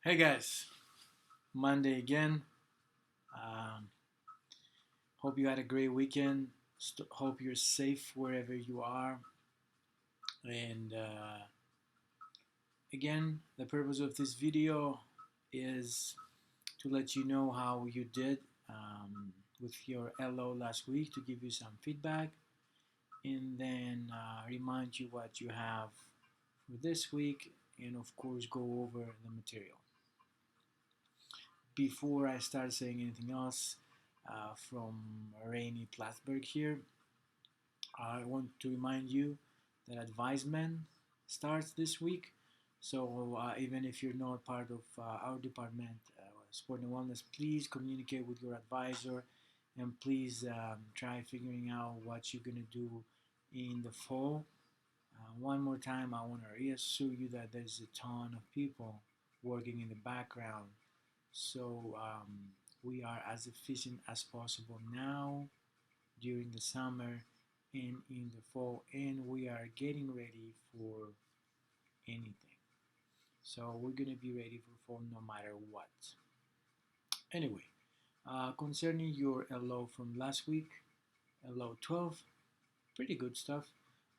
Hey guys, Monday again. Um, Hope you had a great weekend. Hope you're safe wherever you are. And again, the purpose of this video is to let you know how you did with your LO last week, to give you some feedback, and then remind you what you have for this week, and of course, go over the material. Before I start saying anything else, from Rainy Plattsburgh here, I want to remind you that advisement starts this week. So even if you're not part of our department, sport and wellness, please communicate with your advisor, and please try figuring out what you're gonna do in the fall. One more time, I want to reassure you that there's a ton of people working in the background, so we are as efficient as possible now during the summer and in the fall, and we are getting ready for anything. So we're gonna be ready for fall no matter what. Anyway, concerning your LO from last week, LO 12, pretty good stuff.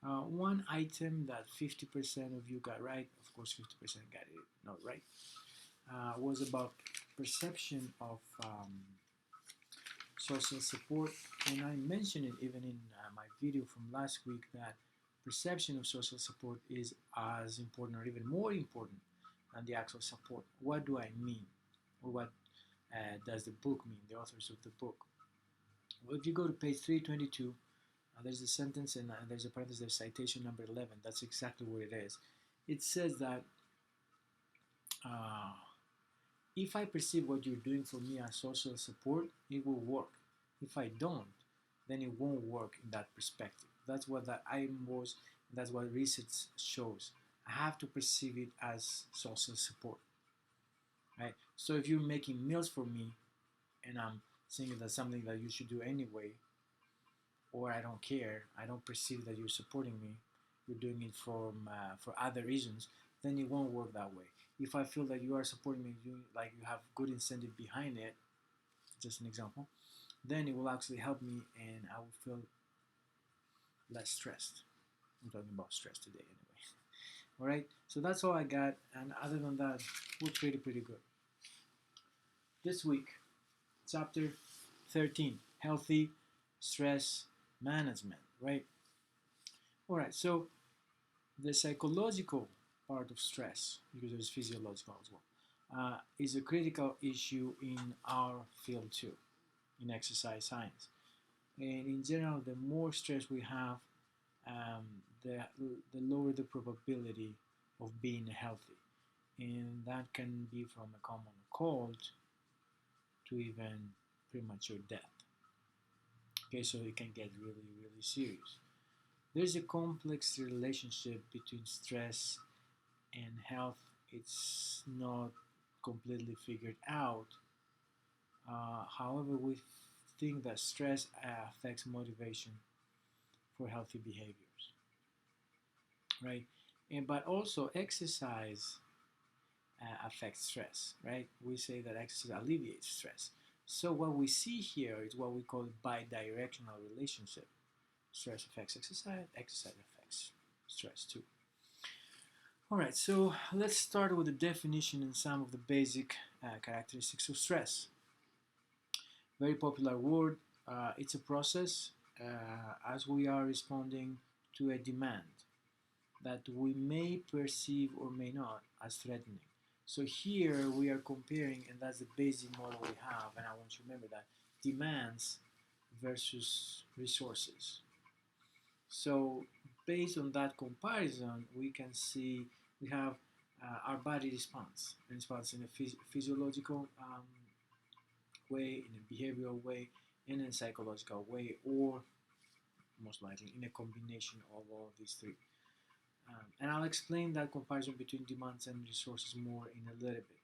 One item that 50% of you got right, of course 50% got it not right, was about perception of social support. And I mentioned it even in my video from last week, that perception of social support is as important or even more important than the actual support. What do I mean? Or what does the book mean, the authors of the book? Well, if you go to page 322, there's a sentence and there's a parenthesis, there's citation number 11. That's exactly what it is. It says that uh, if I perceive what you're doing for me as social support, it will work. If I don't, then it won't work in that perspective. That's what that item was. That's what research shows. I have to perceive it as social support, right? So if you're making meals for me, and I'm saying that's something that you should do anyway, or I don't care, I don't perceive that you're supporting me, you're doing it for other reasons, then it won't work that way. If I feel that you are supporting me, like you have good incentive behind it, just an example, then it will actually help me, and I will feel less stressed. I'm talking about stress today anyway. All right, so that's all I got, and other than that, we're pretty good. This week, chapter 13, healthy stress management, right? All right, so the psychological part of stress, because there's physiological as well, is a critical issue in our field too, in exercise science. And in general, the more stress we have, the lower the probability of being healthy. And that can be from a common cold to even premature death. Okay, so it can get really serious. There's a complex relationship between stress and health. It's not completely figured out. However, we think that stress affects motivation for healthy behaviors, right? And but also exercise affects stress, right? We say that exercise alleviates stress. So what we see here is what we call a bidirectional relationship. Stress affects exercise, exercise affects stress too. All right, so let's start with the definition and some of the basic characteristics of stress. Very popular word. It's a process as we are responding to a demand that we may perceive or may not as threatening. So here we are comparing, and that's the basic model we have, and I want you to remember that, demands versus resources. So based on that comparison, we can see we have our body response in a physiological way, in a behavioral way, and in a psychological way, or most likely in a combination of all these three. And I'll explain that comparison between demands and resources more in a little bit.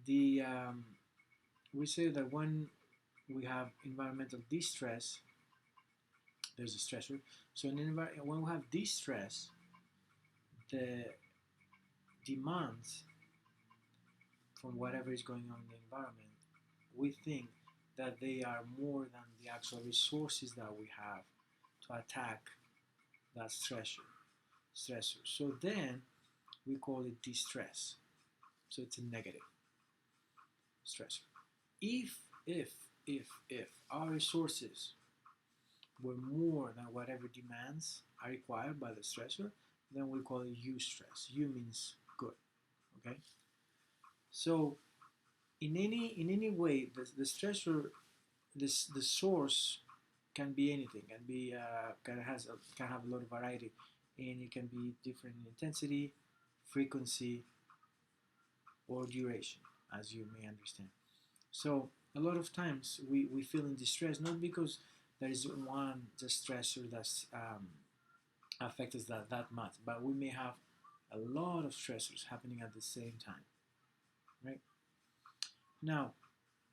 The We say that when we have environmental distress, there's a stressor. So when we have distress, the demands from whatever is going on in the environment, we think that they are more than the actual resources that we have to attack that stressor. So then we call it distress. So it's a negative stressor. If our resources were more than whatever demands are required by the stressor, then we call it eustress. Eu means good. Okay. So in any way, the stressor, the source can be anything. Can have a lot of variety, and it can be different in intensity, frequency, or duration, as you may understand. So a lot of times we feel in distress not because there is one just stressor that's affects us that much, but we may have a lot of stressors happening at the same time, right? Now,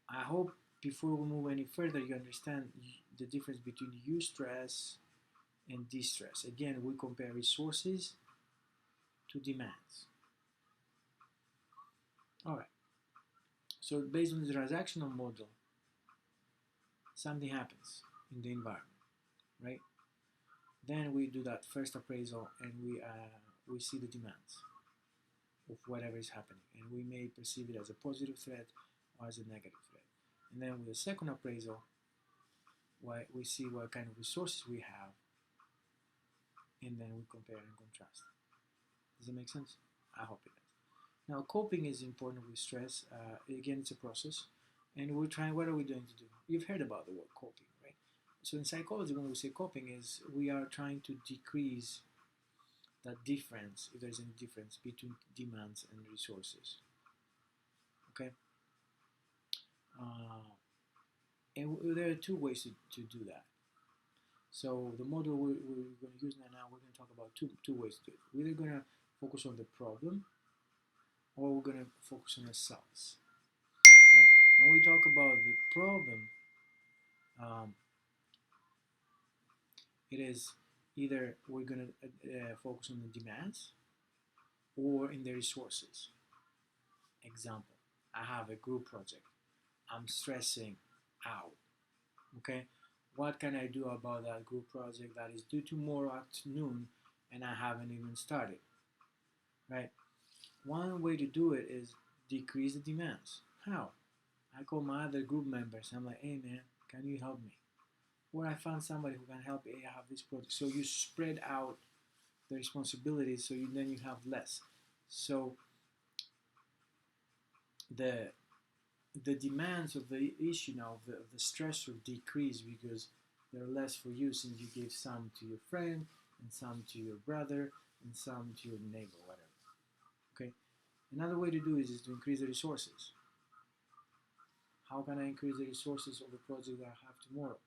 I hope before we move any further, you understand the difference between eustress and distress. Again, we compare resources to demands. All right. So based on the transactional model, something happens in the environment, right? Then we do that first appraisal, and we see the demands of whatever is happening, and we may perceive it as a positive threat or as a negative threat. And then with the second appraisal, we see what kind of resources we have, and then we compare and contrast. Does it make sense? I hope it does. Now, coping is important with stress. Again, it's a process, and we're trying. What are we doing to do? You've heard about the word coping, right? So in psychology, when we say coping, is we are trying to decrease that difference, if there's any difference between demands and resources. Okay. And there are two ways to do that. So the model we're going to use now, we're going to talk about two ways to do it. We're either going to focus on the problem, or we're going to focus on ourselves. Right? And when we talk about the problem, it is either we're going to focus on the demands or in the resources. Example, I have a group project. I'm stressing out. Okay, what can I do about that group project that is due tomorrow afternoon and I haven't even started? Right? One way to do it is decrease the demands. How? I call my other group members. I'm like, hey man, can you help me? Or I found somebody who can help me. Hey, I have this project. So you spread out the responsibilities, so then you have less. So the demands of the issue now, the stressor decrease because they're less for you, since you give some to your friend and some to your brother and some to your neighbor, whatever. Okay. Another way to do it is to increase the resources. How can I increase the resources of the project that I have tomorrow?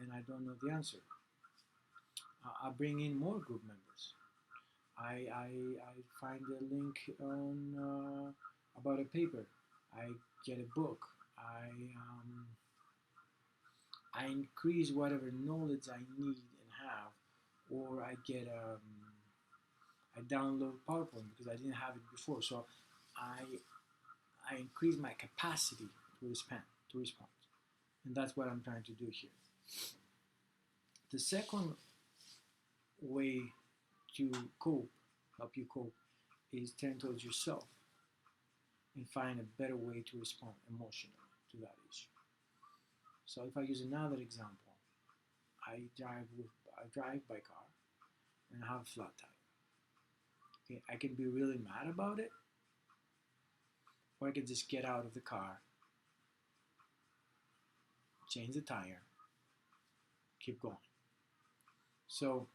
And I don't know the answer. I bring in more group members. I find a link on about a paper. I get a book. I increase whatever knowledge I need and have, or I get I download PowerPoint because I didn't have it before. So I increase my capacity to respond, and that's what I'm trying to do here. The second way to help you cope, is turn towards yourself and find a better way to respond emotionally to that issue. So if I use another example, I drive by car and I have a flat tire. Okay, I can be really mad about it, or I can just get out of the car, change the tire, keep going. So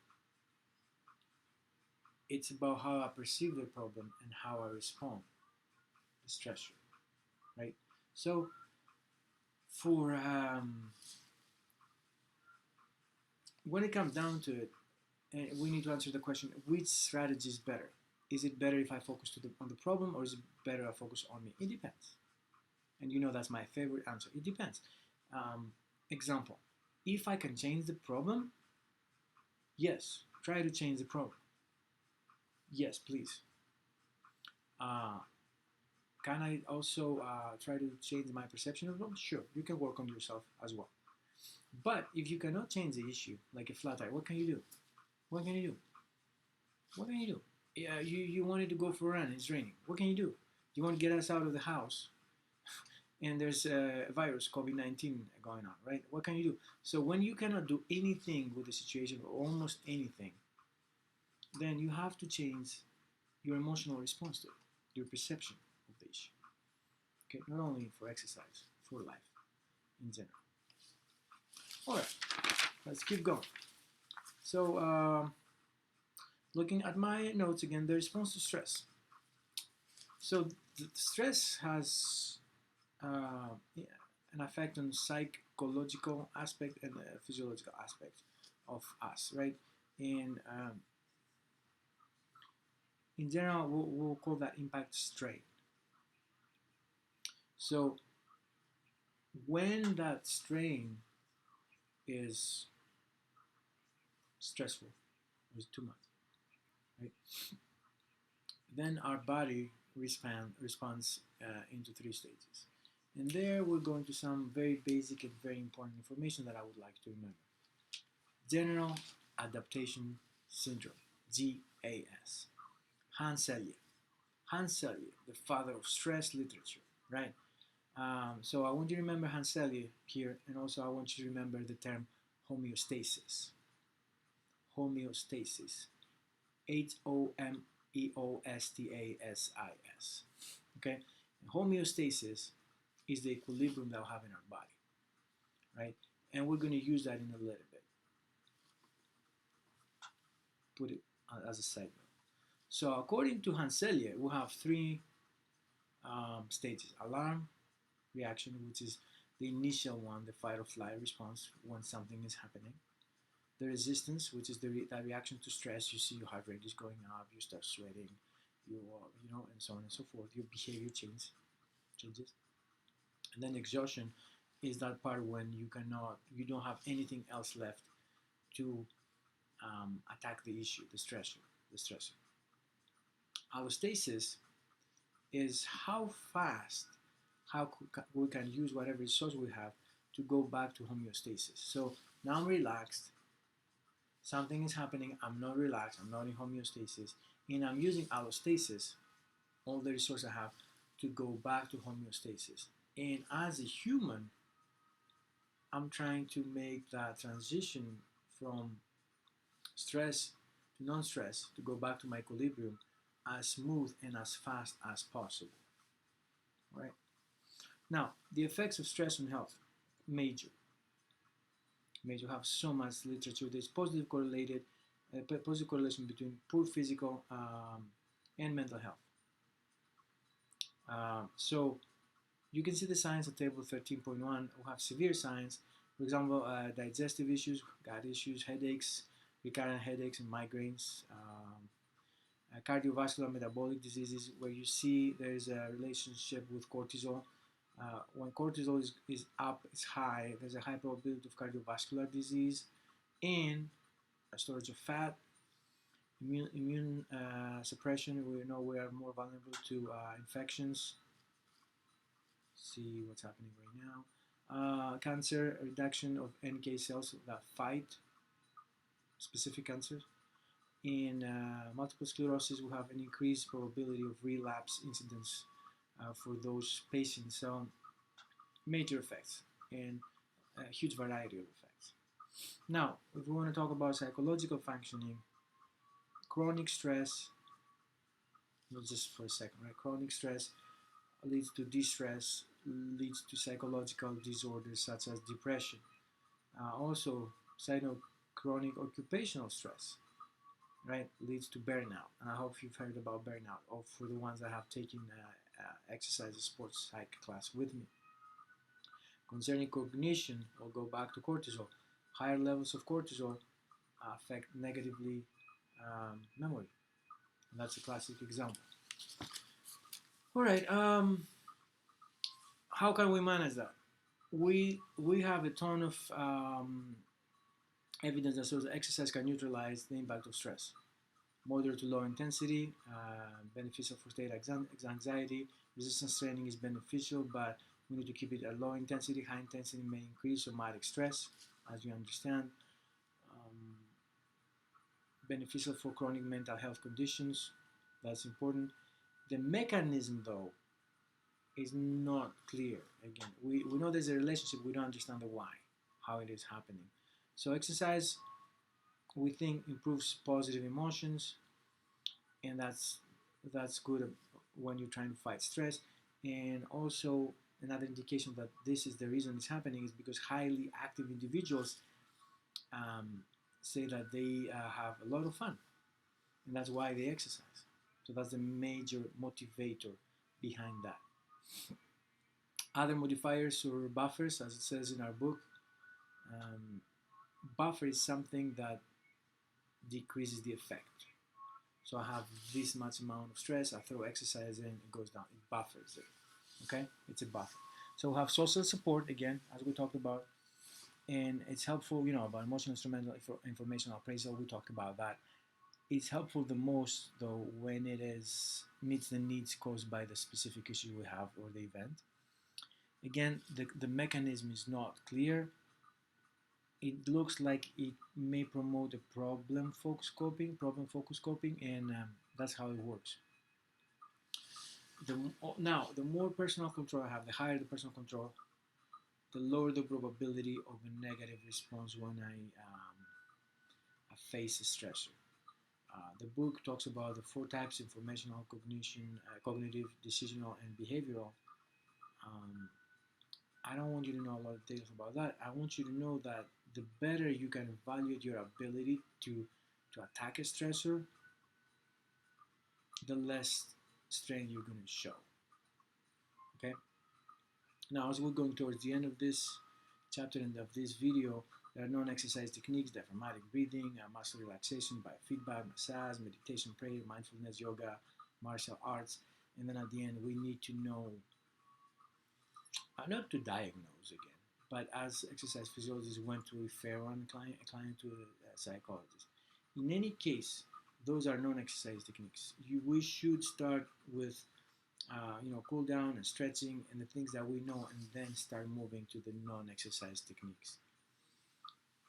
it's about how I perceive the problem and how I respond to the stressor, right? So for when it comes down to it, we need to answer the question: which strategy is better? Is it better if I focus on the problem, or is it better I focus on me? It depends. And you know that's my favorite answer. It depends. Example: if I can change the problem, yes, try to change the problem. Yes, please. Can I also try to change my perception of them? Sure, you can work on yourself as well. But if you cannot change the issue, like a flat tire, what can you do? What can you do? What can you do? Yeah, you wanted to go for a run, it's raining. What can you do? You want to get us out of the house, and there's a virus, COVID-19 going on, right? What can you do? So when you cannot do anything with the situation, or almost anything, then you have to change your emotional response to it, your perception of the issue. Okay, not only for exercise, for life in general. All right, let's keep going. So, looking at my notes again, the response to stress. So, the stress has an effect on psychological aspect and the physiological aspect of us, right? And in general, we'll call that impact strain. So, when that strain is stressful, is too much, right? Then our body responds into 3 stages. And there we'll go into some very basic and very important information that I would like to remember. General Adaptation Syndrome, GAS. Hans Selye, the father of stress literature, right? So I want you to remember Hans Selye here, and also I want you to remember the term homeostasis. Homeostasis. Homeostasis. Okay? And homeostasis is the equilibrium that we have in our body, right? And we're going to use that in a little bit. Put it as a side note. So according to Hans Selye, we have 3 stages. Alarm, reaction, which is the initial one, the fight or flight response when something is happening. The resistance, which is that reaction to stress. You see your heart rate is going up, you start sweating, you know, and so on and so forth. Your behavior changes. And then exhaustion is that part when you don't have anything else left to attack the issue, the stressor. Allostasis is how fast, we can use whatever resource we have to go back to homeostasis. So now I'm relaxed, something is happening, I'm not relaxed, I'm not in homeostasis, and I'm using allostasis, all the resources I have, to go back to homeostasis. And as a human, I'm trying to make that transition from stress to non-stress, to go back to my equilibrium, as smooth and as fast as possible. Right? Now, the effects of stress on health, major. Have so much literature. There's positive correlation between poor physical and mental health. So you can see the signs at table 13.1. We have severe signs, for example, digestive issues, gut issues, headaches, recurrent headaches and migraines, cardiovascular metabolic diseases, where you see there's a relationship with cortisol. When cortisol is up, it's high, there's a high probability of cardiovascular disease and storage of fat. Immune suppression, we know we are more vulnerable to infections. See what's happening right now. Cancer, reduction of NK cells that fight specific cancers. In multiple sclerosis, we have an increased probability of relapse incidence for those patients. So major effects and a huge variety of effects. Now, if we want to talk about psychological functioning, chronic stress, not just for a second, right? Chronic stress leads to distress, leads to psychological disorders such as depression. Also, side note, chronic occupational stress, right, leads to burnout. And I hope you've heard about burnout, or for the ones that have taken exercise and sports psych class with me. Concerning cognition, we'll go back to cortisol. Higher levels of cortisol affect negatively memory. And that's a classic example. All right, how can we manage that? We have a ton of evidence that shows that exercise can neutralize the impact of stress. Moderate to low intensity, beneficial for state anxiety. Resistance training is beneficial, but we need to keep it at low intensity. High intensity may increase somatic stress, as you understand. Beneficial for chronic mental health conditions. That's important. The mechanism, though, is not clear. Again, we know there's a relationship, we don't understand the why, how it is happening. So exercise, we think, improves positive emotions, and that's good when you're trying to fight stress. And also another indication that this is the reason it's happening is because highly active individuals um, say that they have a lot of fun, and that's why they exercise. So that's the major motivator behind that. Other modifiers or buffers, as it says in our book, buffer is something that decreases the effect. So I have this much amount of stress, I throw exercise in, it goes down, it buffers it. Okay, it's a buffer. So we have social support again, as we talked about, and it's helpful, about emotional instrumental information appraisal. We talked about that. It's helpful the most though when it meets the needs caused by the specific issue we have or the event. Again, the mechanism is not clear. It looks like it may promote a problem focus coping, and that's how it works. Now, the more personal control I have, the higher the personal control, the lower the probability of a negative response when I face a stressor. The book talks about the 4 types: informational, cognition, cognitive, decisional, and behavioral. I don't want you to know a lot of details about that. I want you to know that the better you can evaluate your ability to attack a stressor, the less strength you're going to show. Okay? Now, as we're going towards the end of this chapter and of this video, there are non-exercise techniques: diaphragmatic breathing, muscle relaxation, biofeedback, massage, meditation, prayer, mindfulness, yoga, martial arts. And then at the end, we need to know, not to diagnose again, but as exercise physiologists went to refer a client to a psychologist. In any case, those are non-exercise techniques. We should start with cool down and stretching and the things that we know, and then start moving to the non-exercise techniques.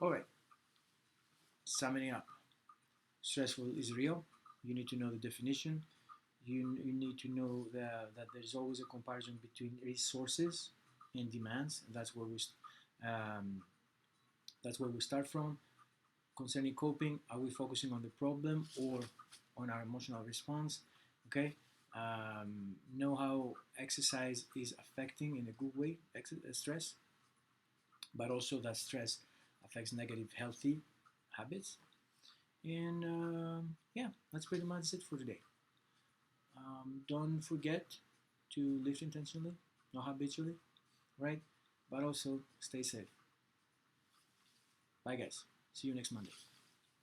All right, summing up. Stressful is real. You need to know the definition. You need to know that there's always a comparison between resources and demands. And that's where we start from. Concerning coping, are we focusing on the problem or on our emotional response? Okay. Know how exercise is affecting in a good way stress, but also that stress affects negative healthy habits. And yeah, that's pretty much it for today. Don't forget to lift intentionally, not habitually, right? But also stay safe. Bye guys. See you next Monday.